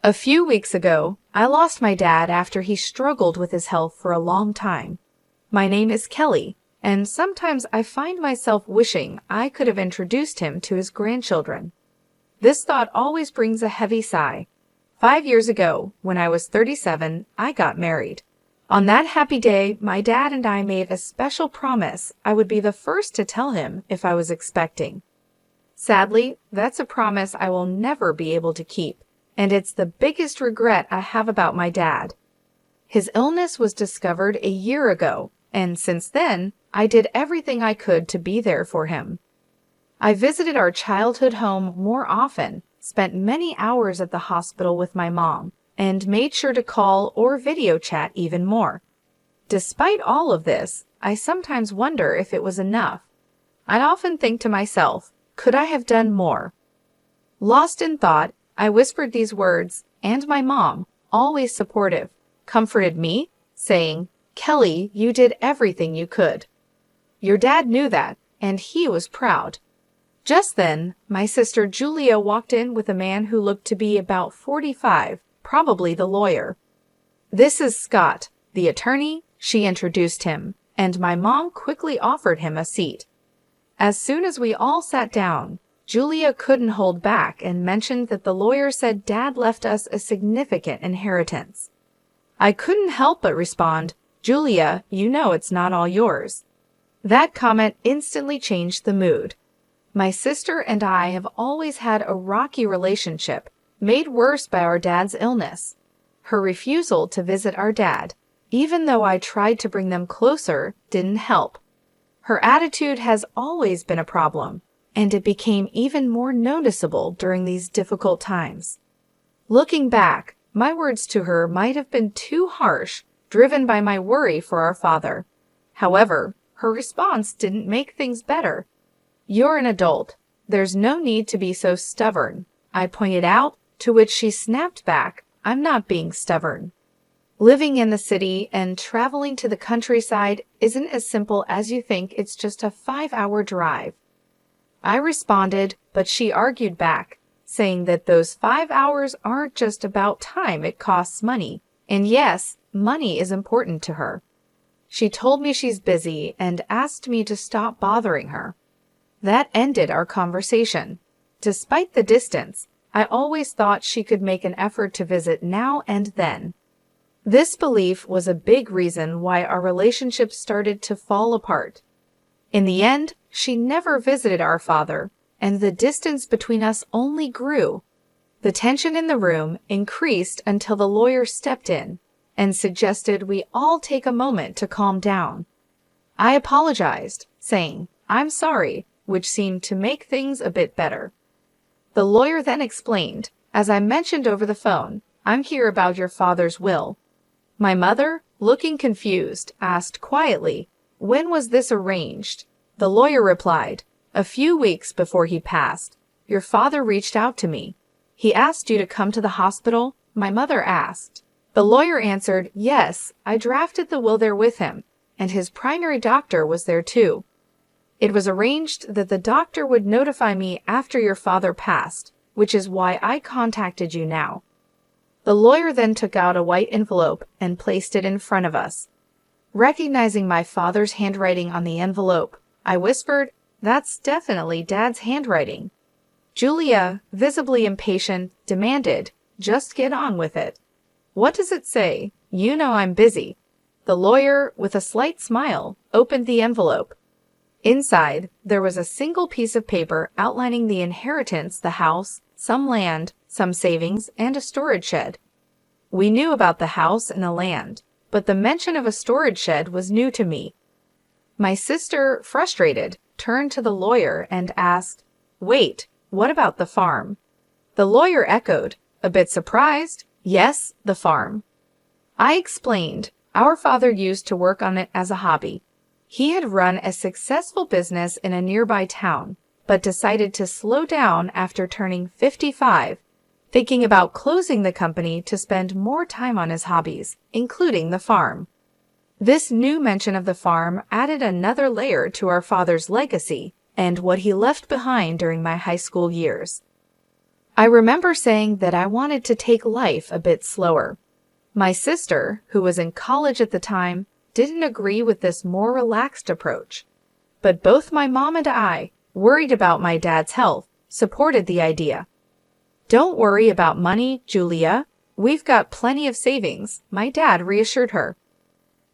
A few weeks ago, I lost my dad after he struggled with his health for a long time. My name is Kelly, and sometimes I find myself wishing I could have introduced him to his grandchildren. This thought always brings a heavy sigh. 5 years ago, when I was 37, I got married. On that happy day, my dad and I made a special promise I would be the first to tell him if I was expecting. Sadly, that's a promise I will never be able to keep, and it's the biggest regret I have about my dad. His illness was discovered a year ago, and since then, I did everything I could to be there for him. I visited our childhood home more often, spent many hours at the hospital with my mom, and made sure to call or video chat even more. Despite all of this, I sometimes wonder if it was enough. I often think to myself, could I have done more? Lost in thought, I whispered these words, and my mom, always supportive, comforted me, saying, "Kelly, you did everything you could." Your dad knew that, and he was proud. Just then, my sister Julia walked in with a man who looked to be about 45, probably the lawyer. "This is Scott, the attorney," she introduced him, and my mom quickly offered him a seat. As soon as we all sat down, Julia couldn't hold back and mentioned that the lawyer said Dad left us a significant inheritance. I couldn't help but respond, "Julia, you know it's not all yours." That comment instantly changed the mood. My sister and I have always had a rocky relationship, made worse by our dad's illness. Her refusal to visit our dad, even though I tried to bring them closer, didn't help. Her attitude has always been a problem, and it became even more noticeable during these difficult times. Looking back, my words to her might have been too harsh, driven by my worry for our father. However, her response didn't make things better. "You're an adult. There's no need to be so stubborn," I pointed out, to which she snapped back, "I'm not being stubborn. Living in the city and traveling to the countryside isn't as simple as you think. It's just a 5-hour drive." I responded, but she argued back, saying that those 5 hours aren't just about time, it costs money. And yes, money is important to her. She told me she's busy and asked me to stop bothering her. That ended our conversation. Despite the distance, I always thought she could make an effort to visit now and then. This belief was a big reason why our relationship started to fall apart. In the end, she never visited our father, and the distance between us only grew. The tension in the room increased until the lawyer stepped in and suggested we all take a moment to calm down. I apologized, saying, "I'm sorry," which seemed to make things a bit better. The lawyer then explained, "As I mentioned over the phone, I'm here about your father's will." My mother, looking confused, asked quietly, "When was this arranged?" The lawyer replied, "A few weeks before he passed. Your father reached out to me. He asked you to come to the hospital?" My mother asked. The lawyer answered, "Yes, I drafted the will there with him, and his primary doctor was there too. It was arranged that the doctor would notify me after your father passed, which is why I contacted you now." The lawyer then took out a white envelope and placed it in front of us. Recognizing my father's handwriting on the envelope, I whispered, "That's definitely Dad's handwriting." Julia, visibly impatient, demanded, "Just get on with it." "What does it say? You know I'm busy." The lawyer, with a slight smile, opened the envelope. Inside, there was a single piece of paper outlining the inheritance, the house, some land, some savings, and a storage shed. We knew about the house and the land, but the mention of a storage shed was new to me. My sister, frustrated, turned to the lawyer and asked, "Wait, what about the farm?" The lawyer echoed, a bit surprised, "Yes, the farm." I explained, our father used to work on it as a hobby. He had run a successful business in a nearby town, but decided to slow down after turning 55, thinking about closing the company to spend more time on his hobbies, including the farm. This new mention of the farm added another layer to our father's legacy and what he left behind during my high school years. I remember saying that I wanted to take life a bit slower. My sister, who was in college at the time, didn't agree with this more relaxed approach. But both my mom and I, worried about my dad's health, supported the idea. "Don't worry about money, Julia. We've got plenty of savings," my dad reassured her.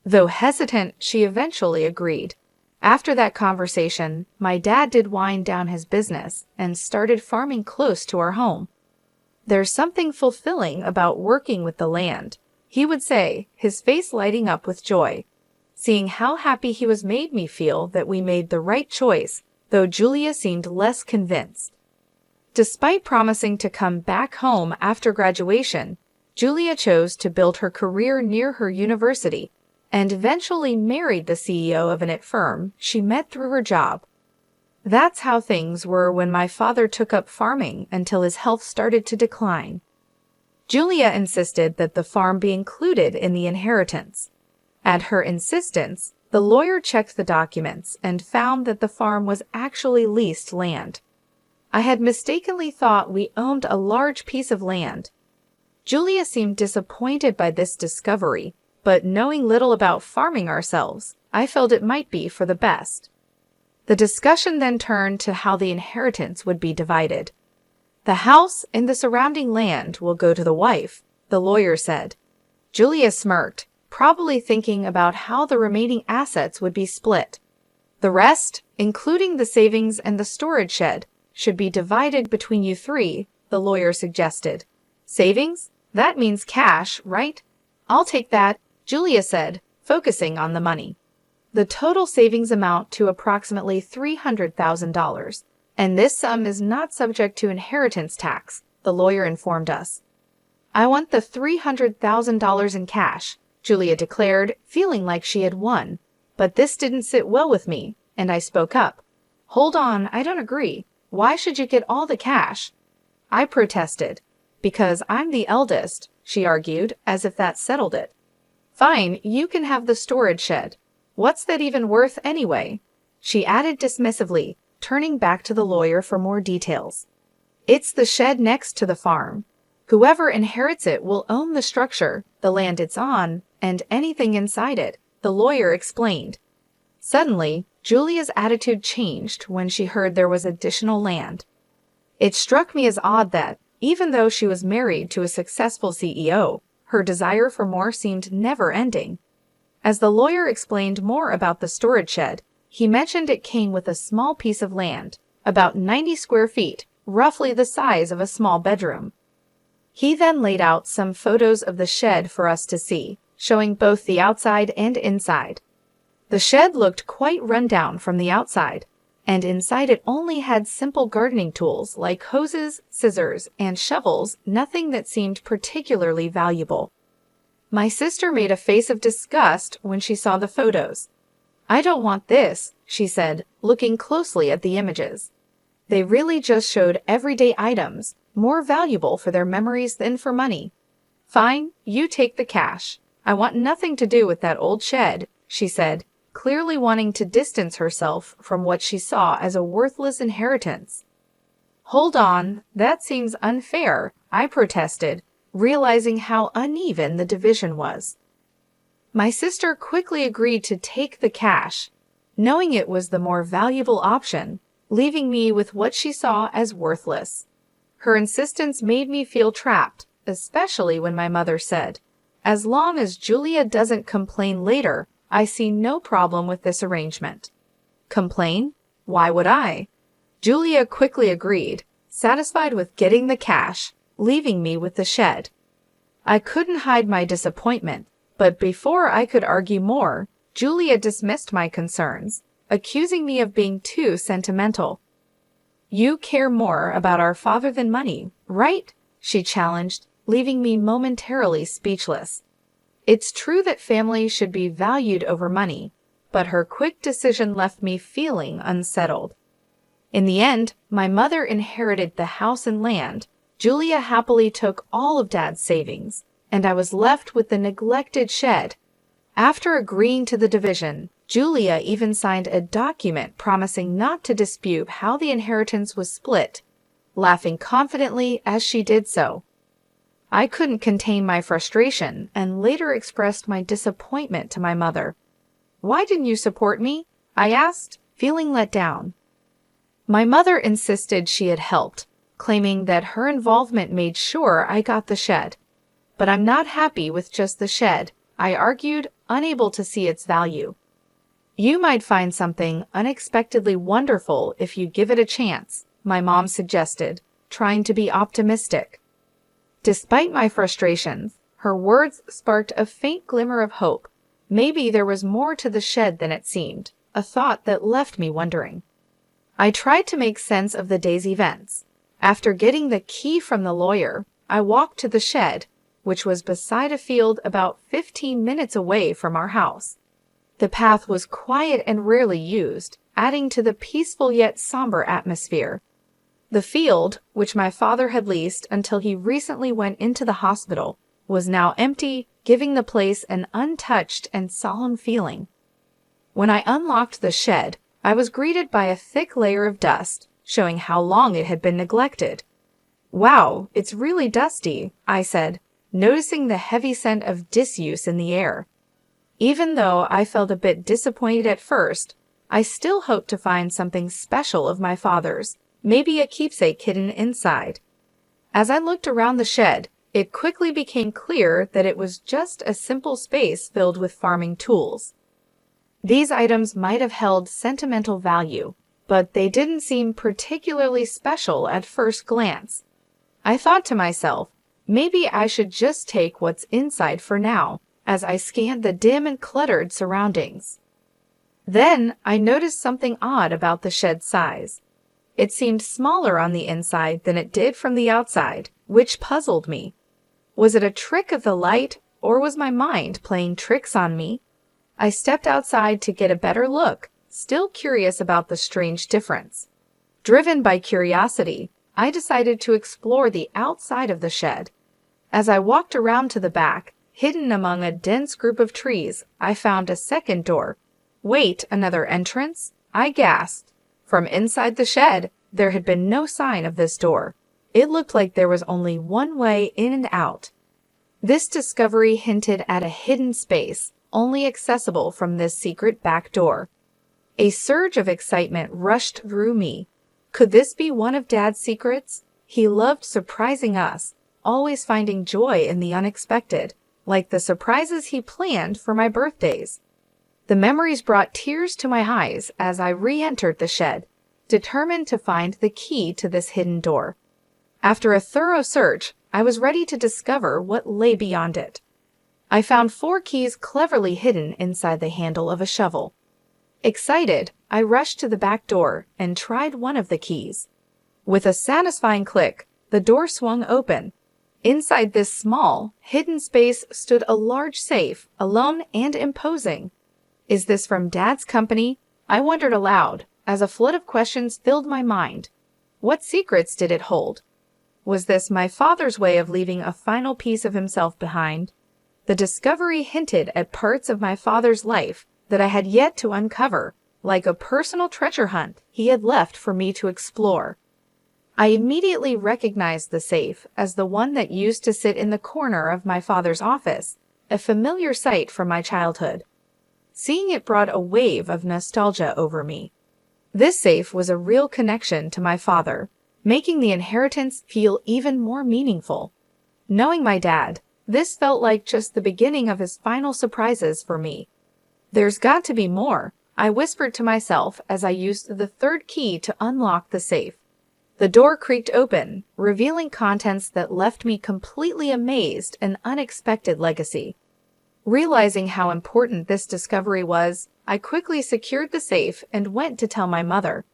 Though hesitant, she eventually agreed. After that conversation, my dad did wind down his business and started farming close to our home. "There's something fulfilling about working with the land," he would say, his face lighting up with joy. Seeing how happy he was made me feel that we made the right choice, though Julia seemed less convinced. Despite promising to come back home after graduation, Julia chose to build her career near her university and eventually married the CEO of an IT firm she met through her job. That's how things were when my father took up farming until his health started to decline. Julia insisted that the farm be included in the inheritance. At her insistence, the lawyer checked the documents and found that the farm was actually leased land. I had mistakenly thought we owned a large piece of land. Julia seemed disappointed by this discovery, but knowing little about farming ourselves, I felt it might be for the best. The discussion then turned to how the inheritance would be divided. "The house and the surrounding land will go to the wife," the lawyer said. Julia smirked, probably thinking about how the remaining assets would be split. "The rest, including the savings and the storage shed, should be divided between you three," the lawyer suggested. "Savings? That means cash, right?" "I'll take that," Julia said, focusing on the money. "The total savings amount to approximately $300,000, and this sum is not subject to inheritance tax," the lawyer informed us. "I want the $300,000 in cash," Julia declared, feeling like she had won. But this didn't sit well with me, and I spoke up. "Hold on, I don't agree. Why should you get all the cash?" I protested. "Because I'm the eldest," she argued, as if that settled it. "Fine, you can have the storage shed. What's that even worth anyway?" she added dismissively, turning back to the lawyer for more details. "It's the shed next to the farm. Whoever inherits it will own the structure, the land it's on, and anything inside it," the lawyer explained. Suddenly, Julia's attitude changed when she heard there was additional land. It struck me as odd that, even though she was married to a successful CEO, her desire for more seemed never-ending. As the lawyer explained more about the storage shed, he mentioned it came with a small piece of land, about 90 square feet, roughly the size of a small bedroom. He then laid out some photos of the shed for us to see, showing both the outside and inside. The shed looked quite run down from the outside, and inside it only had simple gardening tools like hoses, scissors, and shovels, nothing that seemed particularly valuable. My sister made a face of disgust when she saw the photos. "I don't want this," she said, looking closely at the images. They really just showed everyday items, more valuable for their memories than for money. "Fine, you take the cash. I want nothing to do with that old shed," she said, clearly wanting to distance herself from what she saw as a worthless inheritance. "Hold on, that seems unfair," I protested, realizing how uneven the division was. My sister quickly agreed to take the cash, knowing it was the more valuable option, leaving me with what she saw as worthless. Her insistence made me feel trapped, especially when my mother said, "As long as Julia doesn't complain later, I see no problem with this arrangement." Complain? Why would I? Julia quickly agreed, satisfied with getting the cash, leaving me with the shed. I couldn't hide my disappointment, but before I could argue more, Julia dismissed my concerns, accusing me of being too sentimental. "You care more about our father than money, right?" she challenged, leaving me momentarily speechless. It's true that family should be valued over money, but her quick decision left me feeling unsettled. In the end, my mother inherited the house and land, Julia happily took all of Dad's savings, and I was left with the neglected shed. After agreeing to the division, Julia even signed a document promising not to dispute how the inheritance was split. laughing confidently as she did so. I couldn't contain my frustration and later expressed my disappointment to my mother. "Why didn't you support me?" I asked, feeling let down. My mother insisted she had helped, claiming that her involvement made sure I got the shed. "But I'm not happy with just the shed," I argued, unable to see its value. "You might find something unexpectedly wonderful if you give it a chance," my mom suggested, trying to be optimistic. Despite my frustrations, her words sparked a faint glimmer of hope. Maybe there was more to the shed than it seemed, a thought that left me wondering. I tried to make sense of the day's events. After getting the key from the lawyer, I walked to the shed, which was beside a field about 15 minutes away from our house. The path was quiet and rarely used, adding to the peaceful yet somber atmosphere. The field, which my father had leased until he recently went into the hospital, was now empty, giving the place an untouched and solemn feeling. When I unlocked the shed, I was greeted by a thick layer of dust, showing how long it had been neglected. "Wow, it's really dusty," I said, noticing the heavy scent of disuse in the air. Even though I felt a bit disappointed at first, I still hoped to find something special of my father's, maybe a keepsake hidden inside. As I looked around the shed, it quickly became clear that it was just a simple space filled with farming tools. These items might have held sentimental value, but they didn't seem particularly special at first glance. I thought to myself, maybe I should just take what's inside for now, as I scanned the dim and cluttered surroundings. Then I noticed something odd about the shed's size. It seemed smaller on the inside than it did from the outside, which puzzled me. Was it a trick of the light, or was my mind playing tricks on me? I stepped outside to get a better look, still curious about the strange difference. Driven by curiosity, I decided to explore the outside of the shed. As I walked around to the back, hidden among a dense group of trees, I found a second door. "Wait, another entrance?" I gasped. From inside the shed, there had been no sign of this door. It looked like there was only one way in and out. This discovery hinted at a hidden space, only accessible from this secret back door. A surge of excitement rushed through me. Could this be one of Dad's secrets? He loved surprising us, always finding joy in the unexpected, like the surprises he planned for my birthdays. The memories brought tears to my eyes as I re-entered the shed, determined to find the key to this hidden door. After a thorough search, I was ready to discover what lay beyond it. I found 4 keys cleverly hidden inside the handle of a shovel. Excited, I rushed to the back door and tried one of the keys. With a satisfying click, the door swung open. Inside this small, hidden space stood a large safe, alone and imposing. "Is this from Dad's company?" I wondered aloud, as a flood of questions filled my mind. What secrets did it hold? Was this my father's way of leaving a final piece of himself behind? The discovery hinted at parts of my father's life that I had yet to uncover, like a personal treasure hunt he had left for me to explore. I immediately recognized the safe as the one that used to sit in the corner of my father's office, a familiar sight from my childhood. Seeing it brought a wave of nostalgia over me. This safe was a real connection to my father, making the inheritance feel even more meaningful. Knowing my dad, this felt like just the beginning of his final surprises for me. "There's got to be more," I whispered to myself as I used the 3rd key to unlock the safe. The door creaked open, revealing contents that left me completely amazed, an unexpected legacy. Realizing how important this discovery was, I quickly secured the safe and went to tell my mother.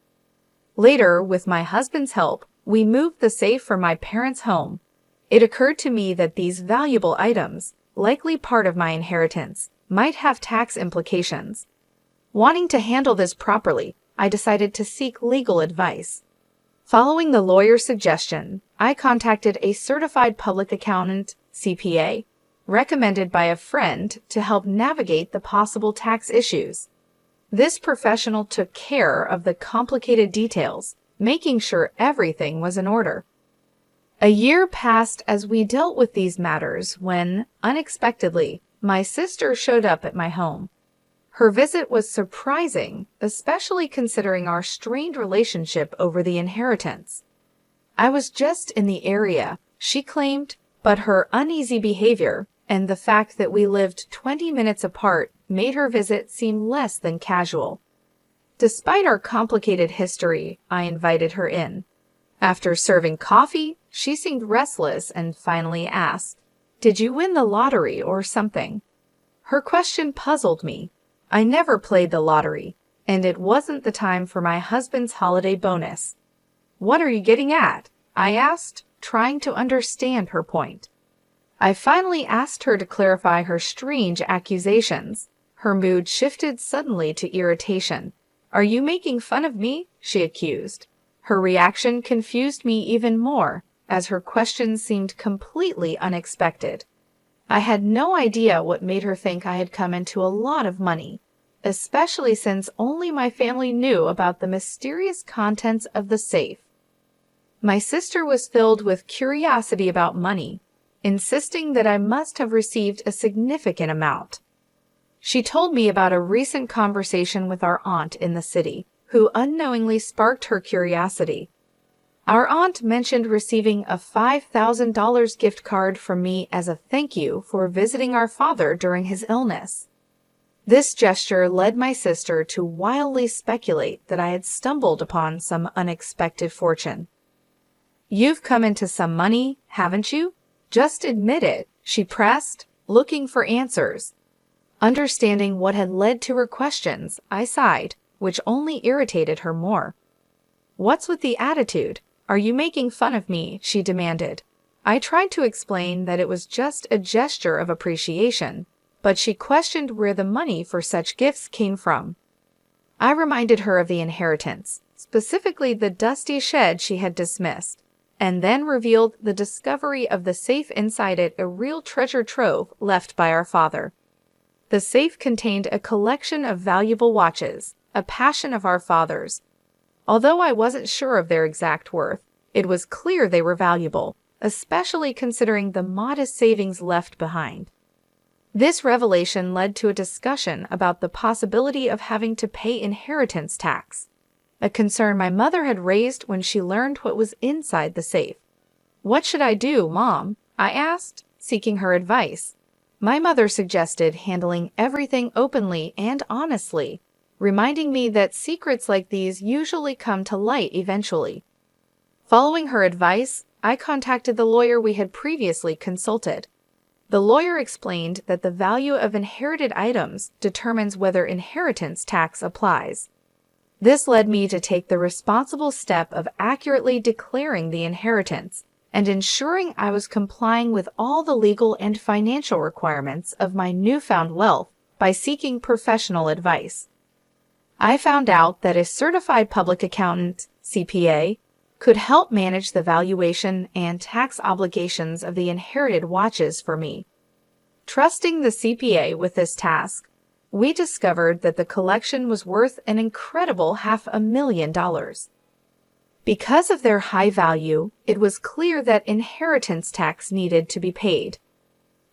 Later, with my husband's help, we moved the safe from my parents' home. It occurred to me that these valuable items, likely part of my inheritance, might have tax implications. Wanting to handle this properly, I decided to seek legal advice. Following the lawyer's suggestion, I contacted a certified public accountant, CPA, recommended by a friend to help navigate the possible tax issues. This professional took care of the complicated details, making sure everything was in order. A year passed as we dealt with these matters when, unexpectedly, my sister showed up at my home. Her visit was surprising, especially considering our strained relationship over the inheritance. I was just in the area, she claimed, but her uneasy behavior and the fact that we lived 20 minutes apart made her visit seem less than casual. Despite our complicated history, I invited her in. After serving coffee, she seemed restless and finally asked, "Did you win the lottery or something?" Her question puzzled me. I never played the lottery, and it wasn't the time for my husband's holiday bonus. "What are you getting at?" I asked, trying to understand her point. I finally asked her to clarify her strange accusations. Her mood shifted suddenly to irritation. "Are you making fun of me?" she accused. Her reaction confused me even more, as her questions seemed completely unexpected. I had no idea what made her think I had come into a lot of money, especially since only my family knew about the mysterious contents of the safe. My sister was filled with curiosity about money, insisting that I must have received a significant amount. She told me about a recent conversation with our aunt in the city, who unknowingly sparked her curiosity. Our aunt mentioned receiving a $5,000 gift card from me as a thank you for visiting our father during his illness. This gesture led my sister to wildly speculate that I had stumbled upon some unexpected fortune. "You've come into some money, haven't you? Just admit it," she pressed, looking for answers. Understanding what had led to her questions, I sighed, which only irritated her more. "What's with the attitude? Are you making fun of me?" she demanded. I tried to explain that it was just a gesture of appreciation, but she questioned where the money for such gifts came from. I reminded her of the inheritance, specifically the dusty shed she had dismissed, and then revealed the discovery of the safe inside it a real treasure trove left by our father. The safe contained a collection of valuable watches, a passion of our father's. Although I wasn't sure of their exact worth, it was clear they were valuable, especially considering the modest savings left behind. This revelation led to a discussion about the possibility of having to pay inheritance tax, a concern my mother had raised when she learned what was inside the safe. "What should I do, Mom?" I asked, seeking her advice. My mother suggested handling everything openly and honestly, reminding me that secrets like these usually come to light eventually. Following her advice, I contacted the lawyer we had previously consulted. The lawyer explained that the value of inherited items determines whether inheritance tax applies. This led me to take the responsible step of accurately declaring the inheritance and ensuring I was complying with all the legal and financial requirements of my newfound wealth by seeking professional advice. I found out that a certified public accountant, CPA, could help manage the valuation and tax obligations of the inherited watches for me. Trusting the CPA with this task, we discovered that the collection was worth an incredible $500,000. Because of their high value, it was clear that inheritance tax needed to be paid.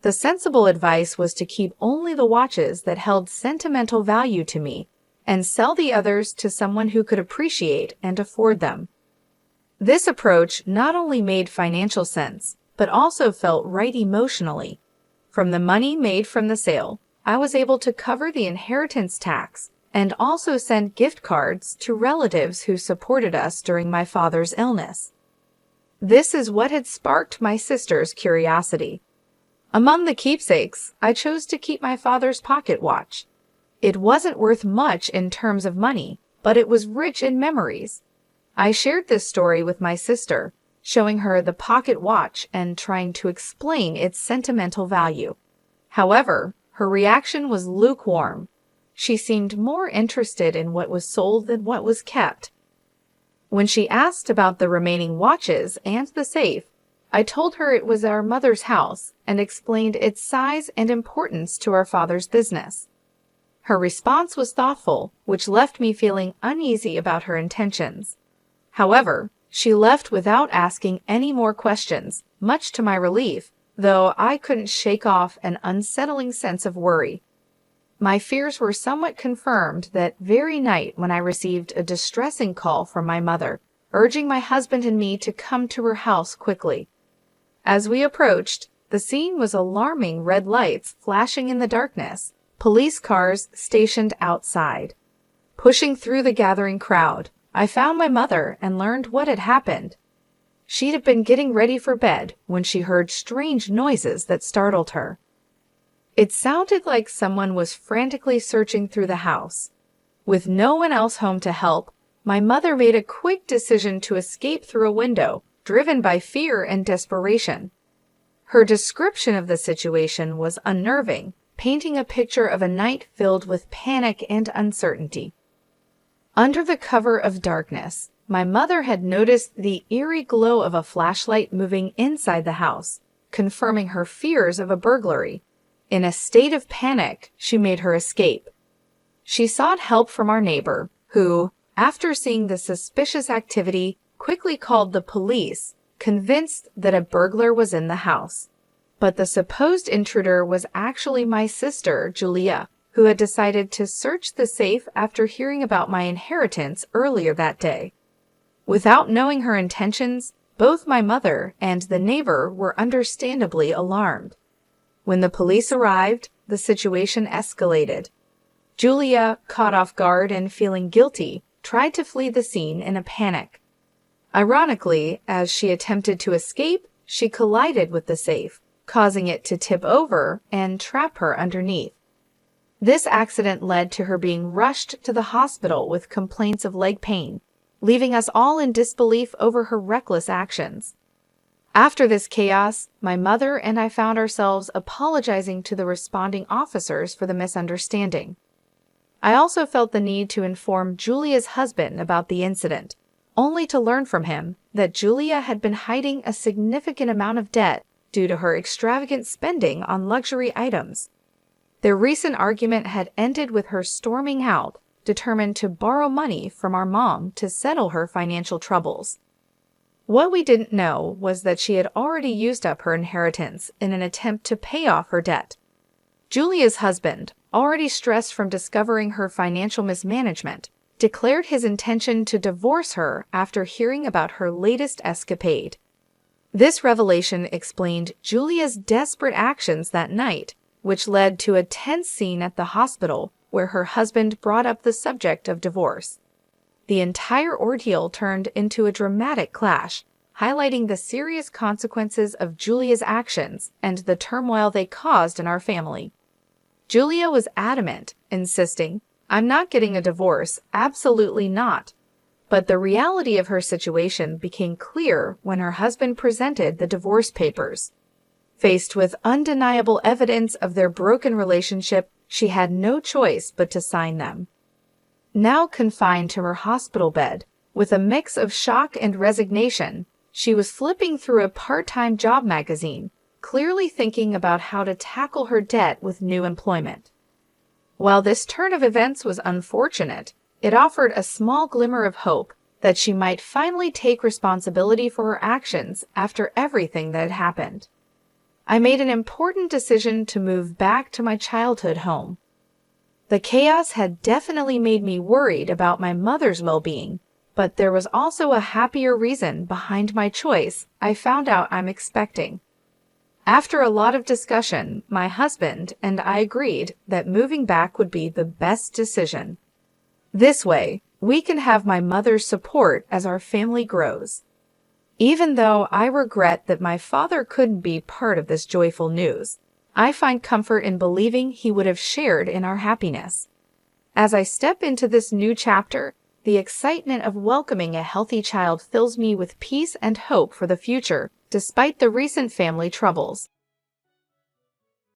The sensible advice was to keep only the watches that held sentimental value to me and sell the others to someone who could appreciate and afford them. This approach not only made financial sense, but also felt right emotionally. From the money made from the sale, I was able to cover the inheritance tax and also send gift cards to relatives who supported us during my father's illness. This is what had sparked my sister's curiosity. Among the keepsakes, I chose to keep my father's pocket watch. It wasn't worth much in terms of money, but it was rich in memories. I shared this story with my sister, showing her the pocket watch and trying to explain its sentimental value. However, her reaction was lukewarm. She seemed more interested in what was sold than what was kept. When she asked about the remaining watches and the safe, I told her it was our mother's house and explained its size and importance to our father's business. Her response was thoughtful, which left me feeling uneasy about her intentions. However, she left without asking any more questions, much to my relief, though I couldn't shake off an unsettling sense of worry. My fears were somewhat confirmed that very night when I received a distressing call from my mother, urging my husband and me to come to her house quickly. As we approached, the scene was alarming: red lights flashing in the darkness, police cars stationed outside. Pushing through the gathering crowd, I found my mother and learned what had happened. She'd have been getting ready for bed when she heard strange noises that startled her. It sounded like someone was frantically searching through the house. With no one else home to help, my mother made a quick decision to escape through a window, driven by fear and desperation. Her description of the situation was unnerving, painting a picture of a night filled with panic and uncertainty. Under the cover of darkness, my mother had noticed the eerie glow of a flashlight moving inside the house, confirming her fears of a burglary. In a state of panic, she made her escape. She sought help from our neighbor, who, after seeing the suspicious activity, quickly called the police, convinced that a burglar was in the house. But the supposed intruder was actually my sister, Julia, who had decided to search the safe after hearing about my inheritance earlier that day. Without knowing her intentions, both my mother and the neighbor were understandably alarmed. When the police arrived, the situation escalated. Julia, caught off guard and feeling guilty, tried to flee the scene in a panic. Ironically, as she attempted to escape, she collided with the safe, causing it to tip over and trap her underneath. This accident led to her being rushed to the hospital with complaints of leg pain, leaving us all in disbelief over her reckless actions. After this chaos, my mother and I found ourselves apologizing to the responding officers for the misunderstanding. I also felt the need to inform Julia's husband about the incident, only to learn from him that Julia had been hiding a significant amount of debt due to her extravagant spending on luxury items. Their recent argument had ended with her storming out, determined to borrow money from our mom to settle her financial troubles. What we didn't know was that she had already used up her inheritance in an attempt to pay off her debt. Julia's husband, already stressed from discovering her financial mismanagement, declared his intention to divorce her after hearing about her latest escapade. This revelation explained Julia's desperate actions that night, which led to a tense scene at the hospital where her husband brought up the subject of divorce. The entire ordeal turned into a dramatic clash, highlighting the serious consequences of Julia's actions and the turmoil they caused in our family. Julia was adamant, insisting, "I'm not getting a divorce, absolutely not." But the reality of her situation became clear when her husband presented the divorce papers. Faced with undeniable evidence of their broken relationship, she had no choice but to sign them. Now confined to her hospital bed, with a mix of shock and resignation, she was flipping through a part-time job magazine, clearly thinking about how to tackle her debt with new employment. While this turn of events was unfortunate, it offered a small glimmer of hope that she might finally take responsibility for her actions after everything that had happened. I made an important decision to move back to my childhood home. The chaos had definitely made me worried about my mother's well-being, but there was also a happier reason behind my choice I found out I'm expecting. After a lot of discussion, my husband and I agreed that moving back would be the best decision. This way, we can have my mother's support as our family grows. Even though I regret that my father couldn't be part of this joyful news, I find comfort in believing he would have shared in our happiness. As I step into this new chapter, the excitement of welcoming a healthy child fills me with peace and hope for the future, despite the recent family troubles.